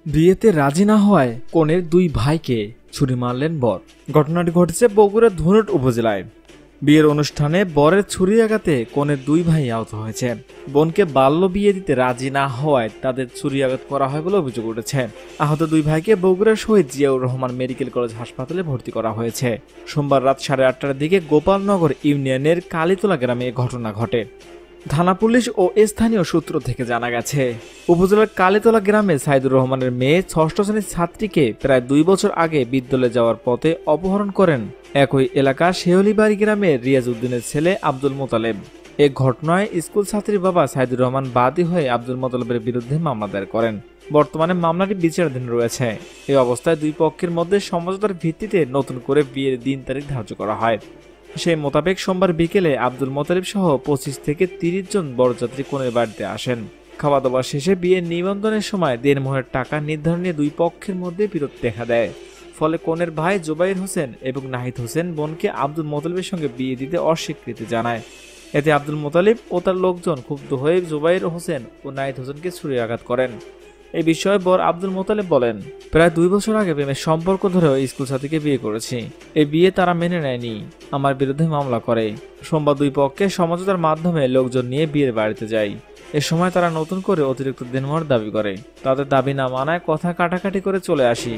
বিয়েতে রাজি না হওয়ায় কনের দুই ভাইকে ছুরি মারলেন বর। ঘটনাটি ঘটেছে বগুড়ার ধুনট উপজেলায়। বিয়ের অনুষ্ঠানে বরের ছুরি আঘাতে কনের দুই ভাই আহত হয়েছে। বোনকে বাল্য বিয়ে দিতে রাজি না হওয়ায় তাদের ছুরি আঘাত করা হয় বলে অভিযোগ উঠেছে। আহত দুই ভাইকে বগুড়ার শহীদ জিয়াউর রহমান মেডিকেল কলেজ হাসপাতালে ভর্তি করা হয়েছে। সোমবার রাত 8:30টার দিকে গোপালনগর ইউনিয়নের কালীতলা গ্রামে ঘটনা ঘটে। থানা পুলিশ ও স্থানীয় সূত্র থেকে জানা গেছে, উপজেলার কালীতলা গ্রামে সাইদুর রহমানের মেয়ে 6ষ্ঠ শ্রেণীর ছাত্রীকে প্রায় 2 বছর আগে বিদ্যালয়ে যাওয়ার পথে অপহরণ করেন একই এলাকা শেওলিবাড়ি গ্রামের রিয়াজ উদ্দিনের ছেলে আব্দুল মোতালেব। এ ঘটনায় স্কুল ছাত্রীর বাবা সাইদুর রহমান বাদী হয়ে আব্দুল মোতালেবের বিরুদ্ধে মামলা দায়ের করেন। বর্তমানে মামলাটি বিচারাধীন রয়েছে। এই অবস্থায় দুই পক্ষের মধ্যে সমঝোতার ভিত্তিতে নতুন করে বিয়ের দিন তারিখ ধার্য করা হয়। সেই মোতাবেক সোমবার বিকেলে আব্দুল মোতালিব সহ 25 থেকে 30 জন বরযাত্রী কনের বাড়িতে আসেন। খাওয়া দাওয়া শেষে বিয়ের নিবন্ধনের সময় দেড়মোহরের টাকা নির্ধারণে দুই পক্ষের মধ্যে বিরোধ দেখা দেয়। ফলে কনের ভাই জুবাইর হোসেন এবং নাহিদ হোসেন বোনকে আব্দুল মোতালিবের সঙ্গে বিয়ে দিতে অস্বীকৃতি জানায়। এতে আব্দুল মোতালিব ও তার লোকজন ক্ষুব্ধ হয়ে জুবাইর হোসেন ও নাহিদ হোসেনকে ছুরি আঘাত করেন। এই বিষয়ে বর আব্দুল মোতালেব বলেন, প্রায় 2 বছর আগে প্রেমের সম্পর্ক ধরেও স্কুল সাথীকে বিয়ে করেছি। এই বিয়ে তারা মেনে নেয়নি, আমার বিরুদ্ধে মামলা করে। সোমবার দুই পক্ষে সমঝোতার মাধ্যমে লোকজন নিয়ে বিয়ের বাড়িতে যায়। এ সময় তারা নতুন করে অতিরিক্ত দিনমোহর দাবি করে। তাদের দাবি না মানায় কথা কাটাকাটি করে চলে আসি।